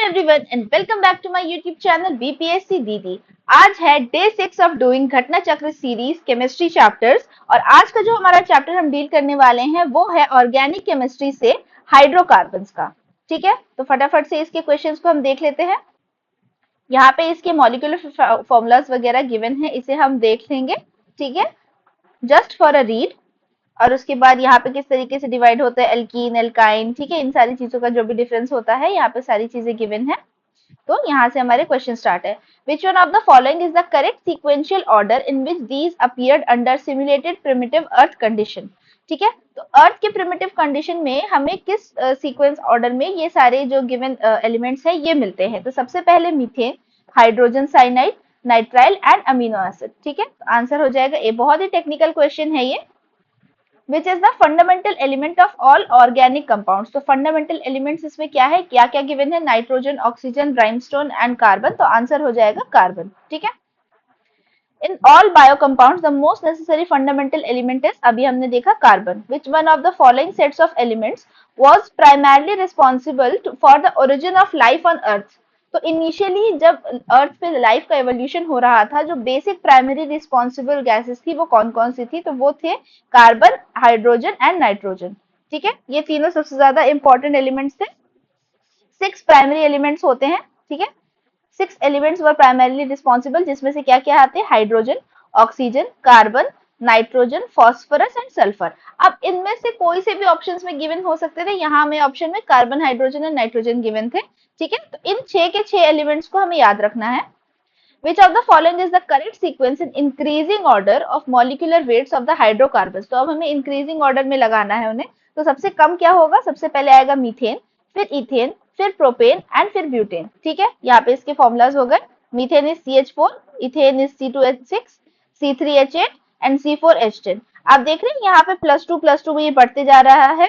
Everyone and welcome back to my YouTube channel BPSC Didi. आज है day 6 of doing घटना चक्र सीरीज केमिस्ट्री चैप्टर्स। और आज का जो हमारा चैप्टर हम डील करने वाले हैं वो है ऑर्गेनिक केमिस्ट्री से हाइड्रोकार्बन्स का। ठीक है, तो फटाफट से इसके क्वेश्चंस को हम देख लेते हैं। यहाँ पे इसके मॉलिक्यूलर फॉर्मूलाज वगैरह गिवन है, इसे हम देख लेंगे। ठीक है, जस्ट फॉर अ रीड। और उसके बाद यहाँ पे किस तरीके से डिवाइड होता है एल्कीन एल्काइन, ठीक है, इन सारी चीजों का जो भी डिफरेंस होता है यहाँ पे सारी चीजें गिवन है। तो यहाँ से हमारे क्वेश्चन स्टार्ट है। विच one of the following is the correct sequential order in which these appeared under simulated primitive earth condition. ठीक है, तो अर्थ के प्रिमिटिव कंडीशन में हमें किस सीक्वेंस ऑर्डर में ये सारे जो गिवन एलिमेंट्स है ये मिलते हैं। तो सबसे पहले methane, hydrogen cyanide, nitrile and amino acid. ठीक है, तो आंसर हो जाएगा ए। बहुत ही टेक्निकल क्वेश्चन है ये। Which is the fundamental element of all organic compounds. तो फंडामेंटल एलिमेंट्स इसमें क्या है, क्या क्या गिवन है, नाइट्रोजन, ऑक्सीजन, ब्राइमस्टोन एंड कार्बन। तो आंसर हो जाएगा कार्बन। ठीक है, in all bio compounds the most necessary fundamental element is, अभी हमने देखा carbon. Which one of the following sets of elements was primarily responsible for the origin of life on earth. तो initially जब अर्थ पे life का evolution हो रहा था, जो बेसिक प्राइमरी रिस्पॉन्सिबल गैसेस थी वो कौन कौन सी थी, तो वो थे कार्बन, हाइड्रोजन एंड नाइट्रोजन। ठीक है, ये तीनों सबसे ज्यादा इंपॉर्टेंट एलिमेंट्स थे। 6 प्राइमरी एलिमेंट्स होते हैं। ठीक है, 6 एलिमेंट्स वर प्राइमरली रिस्पॉन्सिबल, जिसमें से क्या क्या आते हैं, hydrogen, oxygen, carbon, nitrogen, phosphorus and sulphur. अब इनमें से कोई से भी ऑप्शंस में गिवन हो सकते थे। यहाँ हमें ऑप्शन में carbon, hydrogen and nitrogen given थे। ठीक है, तो इन 6 के 6 एलिमेंट्स को हमें याद रखना है। Which of the following is the correct sequence in increasing order of molecular weights of the hydrocarbons? तो अब हमें increasing order में लगाना है उन्हें। तो सबसे कम क्या होगा, सबसे पहले आएगा मीथेन, फिर इथेन, फिर प्रोपेन एंड फिर ब्यूटेन। ठीक है, यहाँ पे इसके फॉर्मूलाज हो गए। Methane is CH4, ethane is C2H6, C3H8 and C4H10। आप देख रहे हैं यहाँ पे +2 में ये बढ़ते जा रहा है।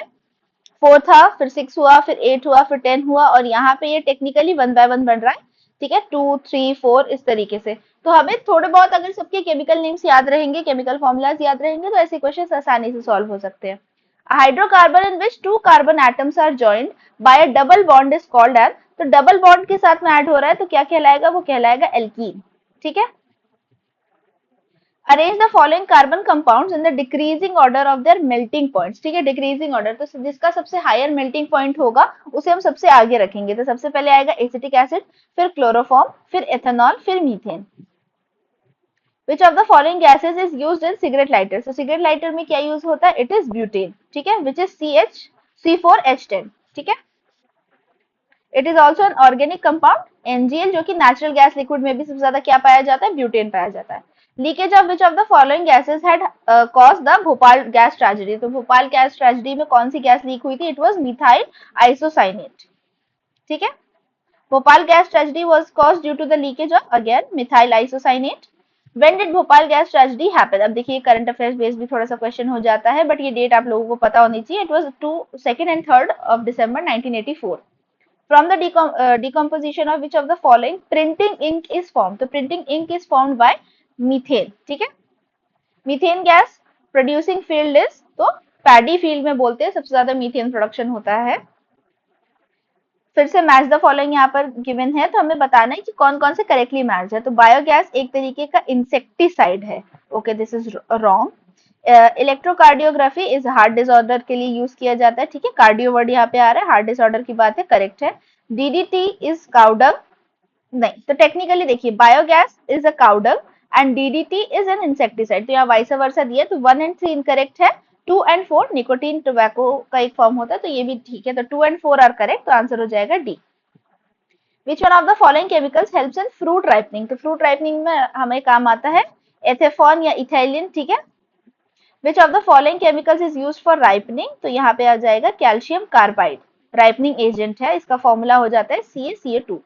4 था, फिर 6 हुआ, फिर 8 हुआ, फिर 10 हुआ, और यहाँ पे ये टेक्निकली 1 बाय 1 बन रहा है। ठीक है, 2 3 4 इस तरीके से। तो हमें थोड़े बहुत अगर सबके केमिकल नेम्स याद रहेंगे, केमिकल फॉर्मूलाज याद रहेंगे, तो ऐसे क्वेश्चन आसानी से सॉल्व हो सकते हैं। Hydrocarbon in which 2 carbon atoms are joined by a double bond is called as. तो डबल बॉन्ड के साथ में ऐड हो रहा है तो क्या कहलाएगा, वो कहलाएगा एल्कीन। ठीक है, arrange the following carbon compounds in the decreasing order of their melting points. ठीक है, डिक्रीजिंग ऑर्डर, तो जिसका सबसे हायर मेल्टिंग पॉइंट होगा उसे हम सबसे आगे रखेंगे। तो सबसे पहले आएगा एसिटिक एसिड, फिर क्लोरोफॉर्म, फिर एथेनॉल, फिर methane. Which of the following gases is used in cigarette lighter. तो सिगरेट लाइटर में क्या यूज होता है, इट इज ब्यूटेन। ठीक है, विच इज C4H10। ठीक है, it is also an organic compound NGL, जो कि नेचुरल गैस लिक्विड में भी सबसे ज्यादा क्या पाया जाता है, ब्यूटेन पाया जाता है। Leakage of which of the following gases had cause the Bhopal gas tragedy. तो भोपाल गैस ट्रेजेडी में कौन सी गैस लीक हुई थी, इट वाज मिथाइल आइसोसाइनेट। ठीक है, Bhopal gas tragedy was caused due to the leakage of again methyl isocyanate. When did Bhopal gas tragedy happen. अब देखिए current affairs based भी थोड़ा सा क्वेश्चन हो जाता है, बट ये डेट आप लोगों को पता होनी चाहिए। It was 2 and 3 of December 1984। From the decomposition of which of the following printing ink is formed। तो printing ink is formed by methane। ठीक है, methane gas producing field is, तो पैडी फील्ड में बोलते हैं सबसे ज्यादा मीथेन प्रोडक्शन होता है। फिर से मैच द फॉलोइंग यहाँ पर गिवन है, तो हमें बताना है कि कौन कौन से करेक्टली मैच है। तो बायोगैस एक तरीके का इंसेक्टिसाइड है। Okay, this is wrong. Electrocardiography is heart disorder के लिए यूज किया जाता है। ठीक है, कार्डियो वर्ड यहाँ पे आ रहा है, हार्ट डिसऑर्डर की बात है, करेक्ट है। DDT इज काउडंग, नहीं, तो टेक्निकली देखिए biogas is a cow dung and DDT is an insecticide. तो यहाँ वाइस वर्सा दिया, तो 1 एंड 3 इनकरेक्ट है। 2 एंड 4 निकोटीन टोबैको का एक फॉर्म होता है, तो ये भी ठीक है। तो 2 एंड 4 आर करेक्ट, तो आंसर हो जाएगा D. Which one of the following chemicals helps in fruit ripening. तो फ्रूट राइपनिंग में हमें काम आता है एथेफॉन या इथाइलिन। ठीक है, which of the following chemicals is used for ripening. तो यहाँ पे आ जाएगा कैल्शियम कार्बाइड, राइपनिंग एजेंट है, इसका फॉर्मूला हो जाता है CaCa2।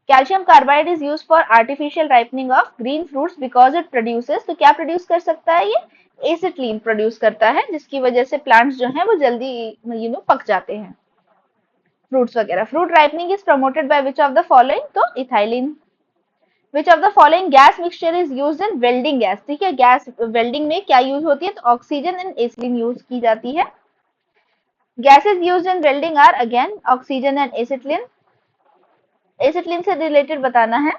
Calcium carbide is used for artificial ripening of green fruits because it produces, तो क्या प्रोड्यूस कर सकता है, ये एसिटिलीन प्रोड्यूस करता है, जिसकी वजह से प्लांट्स जो हैं वो जल्दी पक जाते हैं, फ्रूट्स वगैरह। Fruit ripening is promoted by which of the following, तो ethylene. Which of the following gas mixture is used in welding gas. ठीक है, गैस वेल्डिंग में क्या यूज होती है, तो ऑक्सीजन एंड एसिलिन यूज की जाती है। Gases used in welding are again oxygen and acetylene. Acetylene से रिलेटेड बताना है।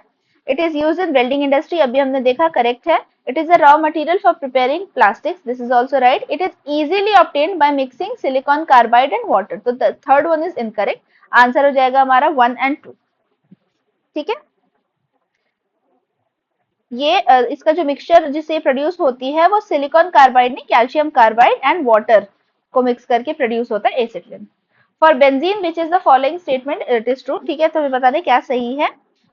It is use in welding industry, अभी हमने देखा, करेक्ट है। It is a raw material for preparing plastics, this is also right. It is easily obtained by mixing silicon carbide and water, तो third one is incorrect. Answer हो जाएगा हमारा 1 and 2। ठीक है, ये इसका जो मिक्सचर जिससे प्रोड्यूस होती है वो सिलिकॉन कार्बाइड नहीं, कैल्शियम कार्बाइड एंड वाटर को मिक्स करके प्रोड्यूस होता है acetylene. For benzene which is the following statement it is true, ठीक है, तो हमें बता दें क्या सही है।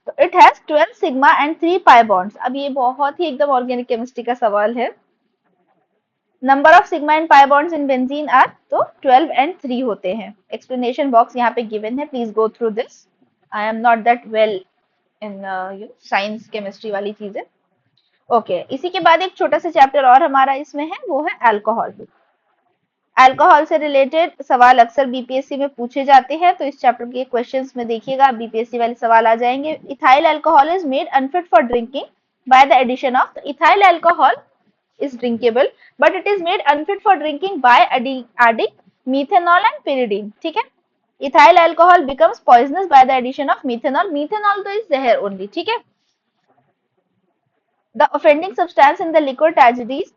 तो it has 12 sigma and 3 pi bonds. अब ये बहुत ही एकदम ऑर्गेनिक केमिस्ट्री का सवाल है। Number of sigma and pi bonds in benzene are, तो 12 एंड 3 होते हैं। एक्सप्लेनेशन बॉक्स यहाँ पे गिवन है, please go through this. I am not that well in science chemistry वाली चीजें। ओके, इसी के बाद एक छोटा सा चैप्टर और हमारा इसमें है, वो है अल्कोहल। अल्कोहल से रिलेटेड सवाल अक्सर बीपीएससी में पूछे जाते हैं, तो इस चैप्टर के क्वेश्चंस में देखिएगा बीपीएससी वाले सवाल आ जाएंगे। Ethyl alcohol is made unfit for drinking by the addition of, ethyl alcohol is drinkable but it is made unfit for drinking by adding methanol and pyridine, ठीक है। ethyl alcohol becomes poisonous by the addition of methanol, methanol तो is जहर only, ठीक है। the offending substance in the liquor tragedies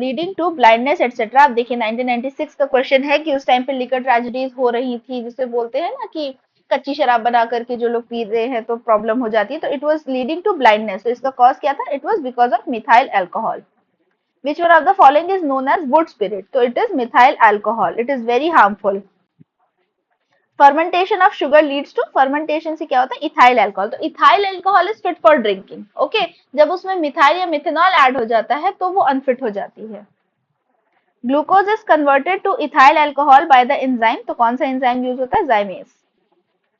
leading to blindness etc। आप देखिए 1996 का question है कि उस टाइम पे लिकर ट्रेजेडीज हो रही थी, जिसे बोलते हैं ना कि कच्ची शराब बना करके जो लोग पी रहे हैं तो प्रॉब्लम हो जाती है, तो it was leading to blindness. तो इसका कॉज क्या था, it was because of methyl alcohol. Which one of the following is known as wood spirit? So it is methyl alcohol. It is very harmful. Fermentation of sugar leads to, fermentation से क्या होता है, ethyl alcohol. तो ethyl alcohol is fit for drinking, okay. जब उसमें methyl या methanol add हो जाता है तो वो अनफिट हो जाती है। Glucose is converted to ethyl alcohol by the enzyme, तो कौन सा एंजाइम यूज होता है, zymase.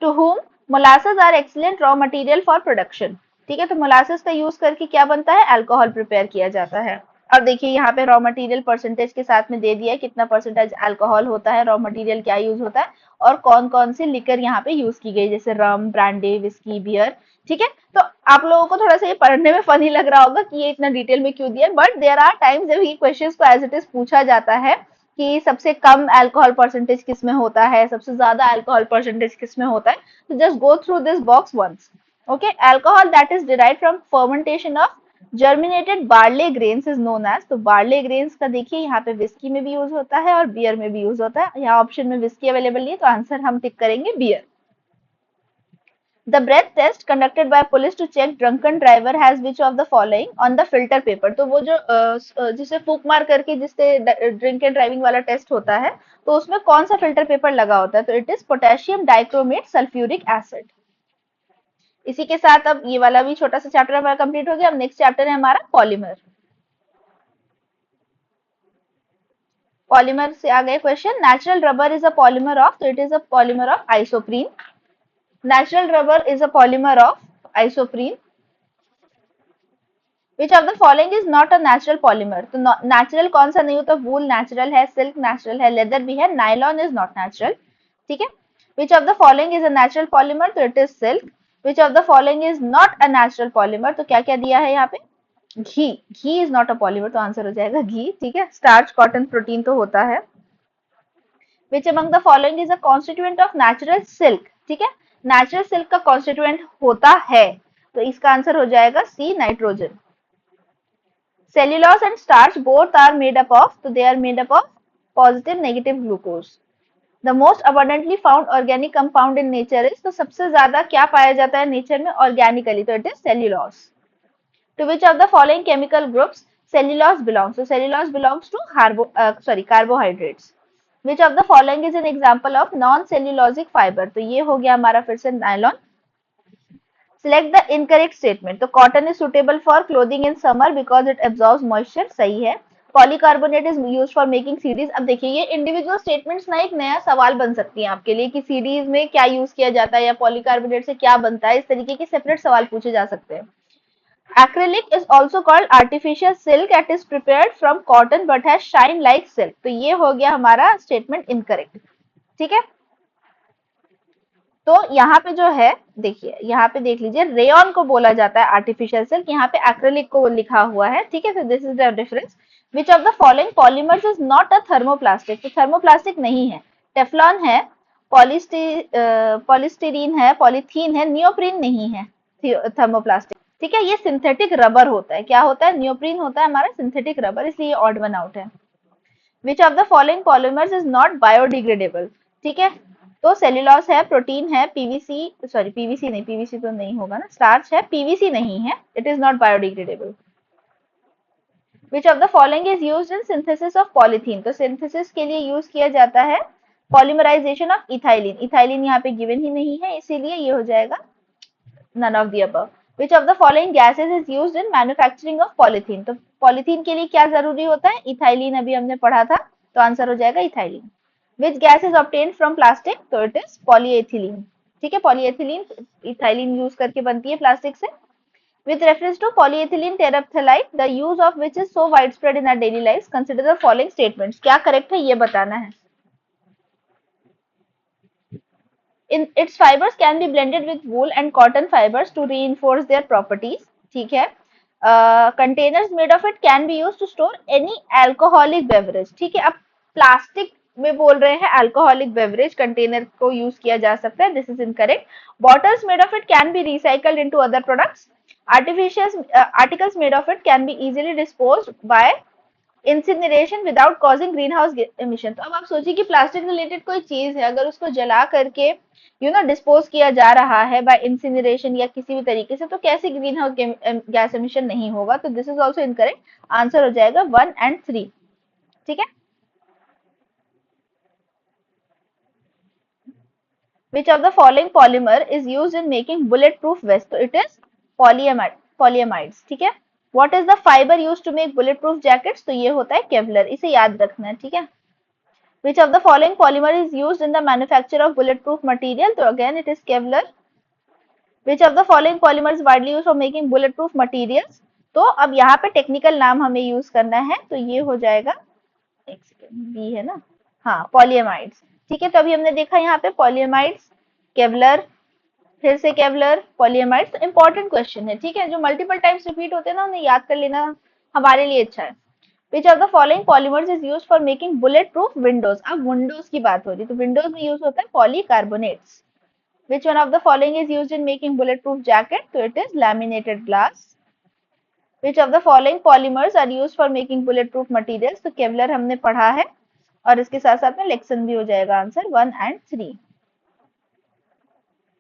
To whom molasses are excellent raw material for production, ठीक है। तो मोलासेस का यूज करके क्या बनता है, अल्कोहल प्रिपेयर किया जाता है। अब देखिए यहाँ पे रॉ मटेरियल परसेंटेज के साथ में दे दिया है, कितना परसेंटेज अल्कोहल होता है, रॉ मटेरियल क्या यूज होता है, और कौन कौन सी लिकर यहाँ पे यूज की गई, जैसे रम, ब्रांडी, विस्की, बियर, ठीक है। तो आप लोगों को थोड़ा सा ये पढ़ने में फनी लग रहा होगा कि ये इतना डिटेल में क्यों दिया है, बट देयर आर टाइम्स जब ये क्वेश्चंस को एज इट इज पूछा जाता है कि सबसे कम अल्कोहल परसेंटेज किस में होता है, सबसे ज्यादा अल्कोहल परसेंटेज किस में होता है, तो just go through this box once, okay. Alcohol that is derived from fermentation of germinated barley grains is known as, तो बार्ले ग्रेन्स का देखिए यहाँ पे विस्की में भी यूज होता है और बियर में भी यूज होता है। यहाँ ऑप्शन में विस्की अवेलेबल नहीं है, तो आंसर हम टिक करेंगे beer. The breath test conducted by police to check drunken driver has which of the following on the filter paper, तो वो जो जिसे फूक मार करके जिससे ड्रिंक एंड ड्राइविंग वाला टेस्ट होता है, तो उसमें कौन सा फिल्टर पेपर लगा होता है, तो it is potassium dichromate sulphuric acid. इसी के साथ अब ये वाला भी छोटा सा चैप्टर हमारा कंप्लीट हो गया। अब नेक्स्ट चैप्टर है हमारा पॉलीमर। पॉलीमर से आ गए question, natural rubber is a polymer of, तो it is a polymer of isoprene. Natural rubber is a polymer of isoprene. Which of the following is not a natural polymer, तो natural कौन सा नहीं होता, wool natural है, silk natural है, leather भी है, नाइलॉन इज नॉट नेचुरल, ठीक है। Which of the following is a natural polymer, तो it is silk. Which of the following is not a natural polymer, तो क्या क्या दिया है यहाँ पे, घी, घी इज नॉट अ पॉलीमर, तो आंसर हो जाएगा घी, ठीक है। स्टार्च, कॉटन, प्रोटीन तो होता है। Which among the following is a constituent of natural silk, ठीक है। नेचुरल सिल्क का कॉन्स्टिट्यूएंट होता है, तो इसका आंसर हो जाएगा सी, nitrogen. Cellulose and starch both are made up of, so they are made up of positive negative glucose. The most abundantly found organic compound in nature is, तो सबसे ज्यादा क्या पाया जाता है नेचर में ऑर्गेनिकली, तो it is cellulose. To which of the following chemical groups cellulose belongs? So cellulose belongs to carbohydrates. Which of the following is an example of non-cellulosic fiber? तो ये हो गया हमारा फिर से nylon. Select the incorrect statement. तो cotton is suitable for clothing in summer because it absorbs moisture, सही है। Polycarbonate is used for making CDs। अब देखिए ये इंडिविजुअल स्टेटमेंट्स ना एक नया सवाल बन सकती हैं आपके लिए कि CDs में क्या यूज किया जाता है या पॉलीकार्बोनेट से क्या बनता है, इस तरीके के सेपरेट सवाल पूछे जा सकते हैं। Acrylic is also called artificial silk that is prepared from cotton but has shine like silk। तो ये हो गया हमारा स्टेटमेंट इनकरेक्ट, ठीक है। तो यहाँ पे जो है देखिए, यहाँ पे देख लीजिए, रेयन को बोला जाता है आर्टिफिशियल सिल्क, यहाँ पे एक्रेलिक को लिखा हुआ है, ठीक है। तो this is the difference. Which of the following polymers is not a thermoplastic, तो थर्मोप्लास्टिक नहीं है, टेफलॉन है, पॉलिस्टीरीन है, पॉलीथीन है, नियोप्रीन नहीं है थर्मोप्लास्टिक। ठीक है, ये सिंथेटिक रबर होता है। क्या होता है? नियोप्रीन होता है हमारा सिंथेटिक रबर, इसलिए ऑड वन आउट है। Which of the following polymers is not biodegradable? ठीक है, तो सेल्यूलोस है, प्रोटीन है, पीवीसी, सॉरी पीवीसी नहीं, पीवीसी तो नहीं होगा ना, स्टार्च है, पीवीसी नहीं है, it is not biodegradable. Which of the following is used in synthesis of polythene? तो सिंथेसिस के लिए यूज किया जाता है पॉलीमराइजेशन ऑफ इथाइलिन। इथाइलिन यहाँ पे गिवन ही नहीं है, इसीलिए ये हो जाएगा none of the above. Which of the following gases is used in manufacturing of polythene? तो पॉलीथीन के लिए क्या जरूरी होता है? इथाइलिन, अभी हमने पढ़ा था, तो आंसर हो जाएगा ethylene. Which gas is obtained from plastic? तो इट इज पॉलीएथिलीन। ठीक है, पॉलीएथिलीन इथाइलिन यूज करके बनती है प्लास्टिक से। With reference to polyethylene terephthalate, the use of which is so widespread in our daily lives, consider the following statements. क्या correct है ये बताना है। In its fibers can be blended with wool and cotton fibers to reinforce their properties. ठीक है। Containers made of it can be used to store any alcoholic beverage. ठीक है, अब प्लास्टिक में बोल रहे हैं अल्कोहलिक बेवरेज कंटेनर को यूज किया जा सकता है, this is incorrect. Bottles made of it can be recycled into other products. Articles made of it can be easily disposed by incineration without causing greenhouse emission. तो अब आप सोचिए कि प्लास्टिक रिलेटेड कोई चीज है, अगर उसको जला करके डिस्पोज किया जा रहा है बाय इंसिनरेशन या किसी भी तरीके से, तो कैसे ग्रीन हाउस गैस एमिशन नहीं होगा? तो this is also incorrect, answer हो जाएगा 1 and 3। ठीक है, which of the following polymer is used in making bulletproof vest? तो it is polyamides। ठीक है, what is the fiber used to make bulletproof jackets? तो ये होता है केवलर, इसे याद रखना है। ठीक है, which of the following polymer is used in the manufacture of bulletproof material? तो again it is kevlar। which of the following polymer is widely used for making bulletproof materials? तो अब यहाँ पे टेक्निकल नाम हमें यूज करना है, तो ये हो जाएगा, एक सेकेंड, बी है ना, हाँ पॉलीएमाइड्स। ठीक है, तो अभी हमने देखा यहाँ पे पॉलीएमाइड्स, केवलर, फिर से केवलर, पॉलीएमाइड्स। तो इंपॉर्टेंट क्वेश्चन है, ठीक है, जो मल्टीपल टाइम्स रिपीट होते हैं ना, उन्हें याद कर लेना हमारे लिए अच्छा है। Which of the following polymers is used for making bullet proof Windows? अब विंडोज की बात हो रही, तो विंडोज में यूज होता है polycarbonates. Which one of the following is used in making bullet proof jacket? तो it is laminated glass. Which of the following polymers are used for making bullet proof materials? तो Kevlar हमने पढ़ा है, और इसके साथ साथ में लेक्सन भी हो जाएगा, आंसर 1 and 3।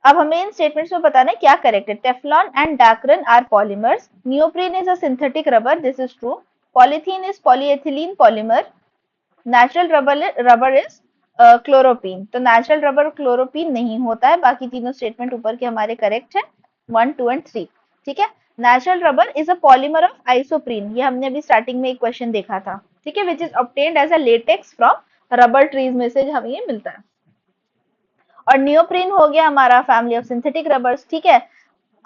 अब हमें इन स्टेटमेंट्स में बताना है क्या करेक्ट है। Teflon and Dacron are polymers, neoprene is a synthetic rubber, this is true. Polythene is polyethylene polymer, natural rubber is chloroprene. तो नेचुरल रबर क्लोरोपीन नहीं होता है, बाकी तीनों स्टेटमेंट ऊपर के हमारे करेक्ट है, 1, 2 and 3। ठीक है, natural rubber is a polymer of isoprene, ये हमने अभी स्टार्टिंग में एक क्वेश्चन देखा था। ठीक है, which is obtained as a latex from rubber trees में से हमें ये मिलता है। और नियोप्रीन हो गया हमारा फैमिली ऑफ सिंथेटिक रबर्स। ठीक है,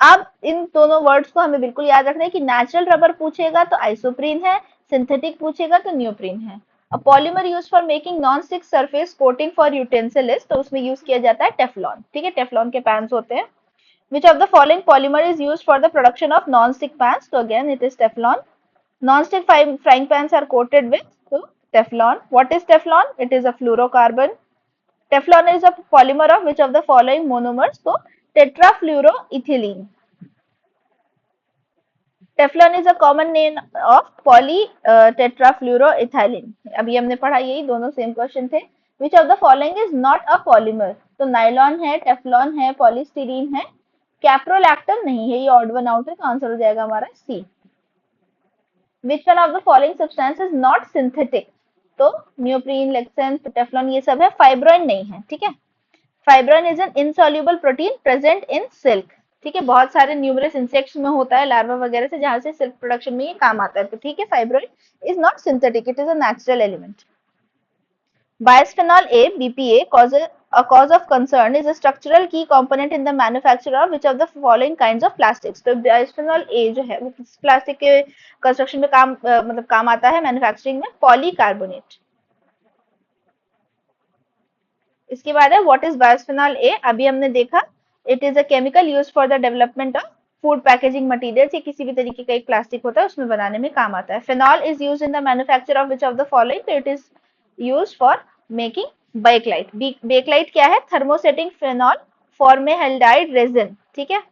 अब इन दोनों वर्ड्स को हमें बिल्कुल याद रखना है कि नेचुरल रबर पूछेगा तो आइसोप्रीन है, सिंथेटिक पूछेगा तो नियोप्रीन है। अब polymer use for making non stick surface coating for utensils, तो उसमें यूज किया जाता है टेफ्लॉन। ठीक है, टेफ्लॉन के पैन्स होते हैं। Which of the following polymer is use for the production of non stick pans? तो again it is Teflon. Non stick frying pans are coated with, तो Teflon. What is Teflon? It is a fluorocarbon. Teflon is a polymer of which of the following monomers? So tetrafluoroethylene. Teflon is a common name of poly tetrafluoroethylene. अभी हमने पढ़ा, यही दोनों same question थे। Which of the following is not a polymer? तो nylon है, Teflon है, polystyrene है, कैप्रोलैक्टम नहीं है, ये ऑड वन आउट है, तो आंसर हो जाएगा हमारा सी। Which one of the following substance is not synthetic? तो नियोप्रीन, लेक्सन, टेफ्लॉन ये सब है, फाइब्रोइन नहीं है। ठीक है, fibroin is an insoluble protein present in silk. ठीक है, बहुत सारे न्यूमरस इंसेक्ट्स में होता है, लार्वा वगैरह से, जहां से सिल्क प्रोडक्शन में ये काम आता है। तो ठीक है, fibroin is not synthetic, it is a natural element. Bisphenol A, BPA, a cause of concern is a structural key component in the manufacture of which of the following kinds of plastics? तो bisphenol A जो है वो किस plastic के construction में मतलब काम आता है, मैन्युफैक्चरिंग में? पॉलीकार्बोनेट। इसके बाद है व्हाट इज बायोस्फेनॉल ए? अभी हमने देखा, it is a chemical use for the development of food packaging material, या किसी भी तरीके का एक प्लास्टिक होता है उसमें बनाने में काम आता है। Phenol is use in the manufacture of which of the following? तो it is use for making Bakelite. Bakelite क्या है? थर्मोसेटिंग फेनॉल फॉर्मेल्डिहाइड रेजिन, ठीक है।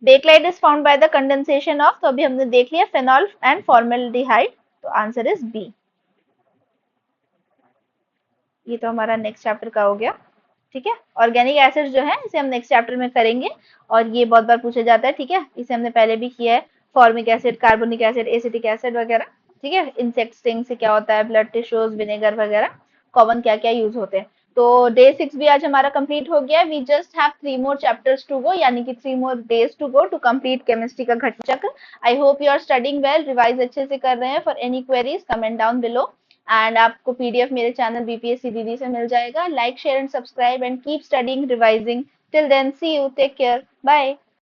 Bakelite is found by the condensation of, तो अभी हमने देख लिया, फेनॉल एंड फॉर्मेल्डिहाइड, तो आंसर इज बी। ये तो हमारा नेक्स्ट चैप्टर का हो गया, ठीक है। ऑर्गेनिक एसिड जो है इसे हम नेक्स्ट चैप्टर में करेंगे, और ये बहुत बार पूछा जाता है, ठीक है। इसे हमने पहले भी किया है, formic acid, carbonic acid, acetic acid वगैरह, ठीक है। इंसेक्ट स्टिंग से क्या होता है, ब्लड टिश्यूज, विनेगर वगैरह, कॉमन क्या क्या यूज होते हैं। तो डे 6 भी आज हमारा कंप्लीट हो गया। We just have 3 more chapters to go, यानी कि 3 more days to go to complete chemistry का घटना चक्र। I hope you are studying well, revise अच्छे से कर रहे हैं। For any queries comment down below, and आपको पीडीएफ मेरे चैनल बीपीएससी दीदी से मिल जाएगा। Like share and subscribe and keep studying, revising. Till then see you, take care, bye.